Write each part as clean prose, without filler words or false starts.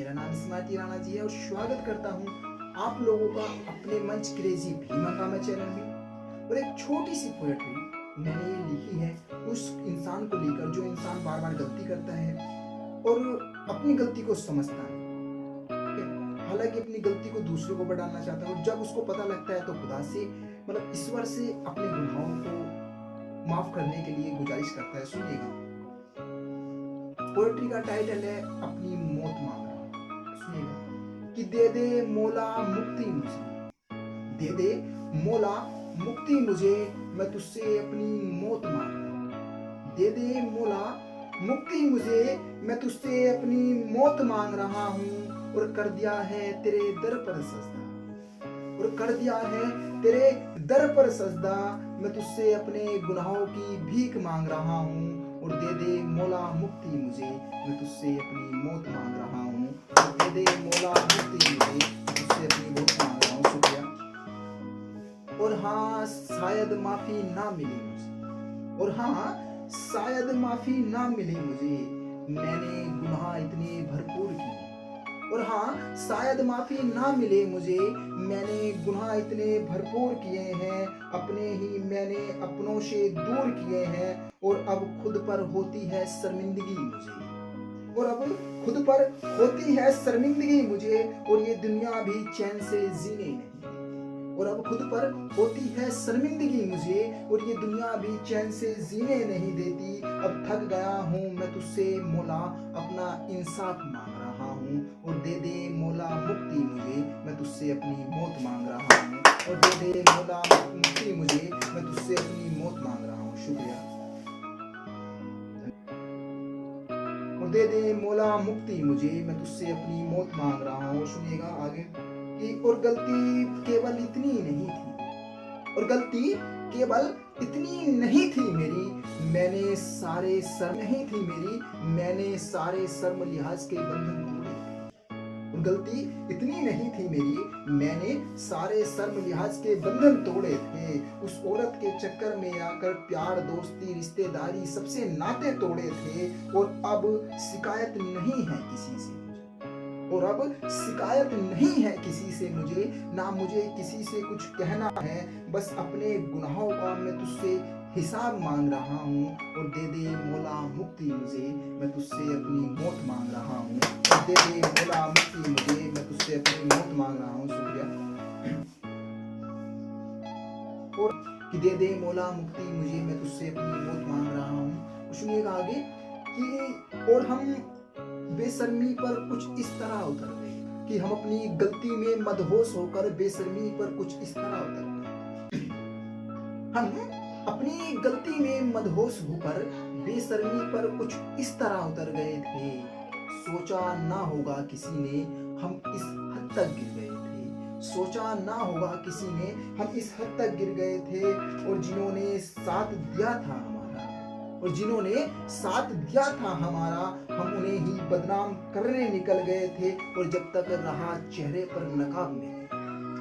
मेरा नाम स्मार्टी राणा जी है और स्वागत करता हूँ आप लोगों का अपने मंच क्रेजी भीमा कामा चैनल में। और एक छोटी सी पोएट्री मैंने ये लिखी है उस इंसान को लेकर जो इंसान बार बार गलती करता है और अपनी गलती को समझता है, हालांकि अपनी गलती को दूसरों को बढ़ाना चाहता है, और जब उसको पता लगता है तो खुदा से मतलब ईश्वर से अपने गुनाहों को माफ करने के लिए गुजारिश करता है। सुनिएगा, पोएट्री का टाइटल है अपनी मौत मांग रहा। सुनिएगा कि दे दे मौला मुक्ति मुझे, दे दे मौला मुक्ति मुझे, मैं तुझसे अपनी मौत मांग रहा। दे दे मौला मुक्ति मुझे, मैं तुझसे अपनी मौत मांग रहा हूँ। और कर दिया है तेरे दर पर सजदा, और कर दिया है तेरे दर पर सजदा, मैं तुझसे अपने गुनाहों की भीख मांग रहा हूँ। और दे दे मौला मुक्ति मुझे, मैं तुझसे अपनी मौत मांग रहा हूँ। और दे दे मौला मुक्ति मुझे, मैं तुझसे अपनी मौत मांग रहा हूँ। शुक्रिया। और हाँ शायद माफी ना मिले मुझे, और हाँ शायद माफी ना मिले मुझे, मैंने गुनाह इतने भरपूर किए। और हाँ शायद माफी ना मिले मुझे, मैंने गुनाह इतने भरपूर किए हैं, अपने ही मैंने अपनों से दूर किए हैं। और अब खुद पर होती है शर्मिंदगी मुझे, और अब खुद पर होती है शर्मिंदगी मुझे, और ये दुनिया भी चैन से जीने नहीं। और अब खुद पर होती है शर्मिंदगी मुझे, और ये दुनिया भी चैन से जीने नहीं देती। अब थक गया हूँ मैं तुझसे मौला, अपना इंसाफ मांग रहा हूँ। और दे दे मौला मुक्ति मुझे, मैं तुझसे अपनी मौत मांग रहा हूँ। और दे दे मौला मुक्ति मुझे, मैं तुझसे अपनी मौत मांग रहा हूँ। शुक्रिया। और दे दे मौला मुक्ति मुझे, मैं तुझसे अपनी मौत मांग रहा हूँ। सुनिएगा आगे कि और गलती केवल इतनी नहीं थी, और गलती केवल इतनी नहीं थी मेरी, मैंने सारे शर्म नहीं थी मेरी, मैंने सारे शर्म लिहाज के बंधन तोड़े। और गलती इतनी नहीं थी मेरी, मैंने सारे शर्म लिहाज के बंधन तोड़े थे। उस औरत के चक्कर में आकर प्यार दोस्ती रिश्तेदारी सबसे नाते तोड़े थे। और अब शिकायत नहीं है किसी से, और अब शिकायत नहीं है किसी से मुझे, ना मुझे किसी से कुछ कहना है, बस अपने गुनाहों का मैं तुझसे हिसाब मांग रहा हूँ। और दे दे मौला मुक्ति मुझे, मैं तुझसे अपनी मौत मांग रहा हूँ। और दे दे मौला मुक्ति मुझे, मैं तुझसे अपनी मौत मांग रहा हूँ। शुक्रिया। और कि दे दे मौला मुक्ति मुझे, मैं तुझसे अपनी मौत मांग रहा हूँ। सुनिएगा आगे कि और हम बेशर्मी पर कुछ इस तरह उतर गए कि हम अपनी गलती में मदहोश होकर बेशर्मी पर कुछ इस तरह उतर गए। हम अपनी गलती में मदहोश होकर बेशर्मी पर कुछ इस तरह उतर गए थे। सोचा ना होगा किसी ने हम इस हद तक गिर गए थे, सोचा ना होगा किसी ने हम इस हद तक गिर गए थे। और जिन्होंने साथ दिया था हमारा, और जिन्होंने साथ दिया था हमारा, हम उन्हें ही बदनाम करने निकल गए थे। और जब तक रहा चेहरे पर नकाब मेरे,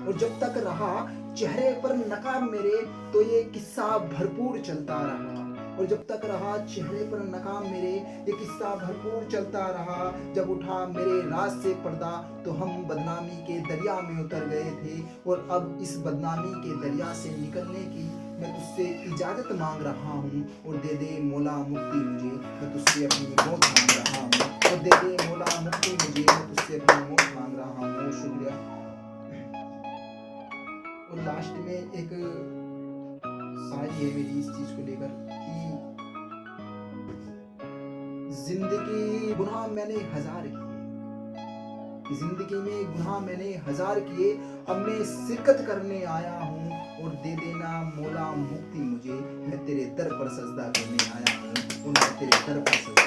और जब तक रहा चेहरे पर नकाब मेरे, तो ये किस्सा भरपूर चलता रहा। और जब तक रहा चेहरे पर नकाब मेरे, ये किस्सा भरपूर चलता रहा। जब उठा मेरे राज से पर्दा, तो हम बदनामी के दरिया में उतर गए थे। और अब इस बदनामी के दरिया से निकलने की मैं तुझसे इजाजत मांग रहा हूँ। और दे दे मौला मुक्ति मुझे, मैं तुझसे अपनी मौत मांग रहा हूँ। और दे दे मौला मुक्ति मुझे, मैं तुझसे अपनी मौत मांग रहा हूँ। शुक्रिया। और लास्ट में एक शायरी है मेरी इस चीज को लेकर कि जिंदगी गुनाह मैंने हजार किए, जिंदगी में गुनाह मैंने हजार किए, अब मैं शिरकत करने आया हूँ। और दे देना मौला मुक्ति मुझे, मैं तेरे दर पर सजदा करने आया हूँ। और मैं तेरे दर पर सजदा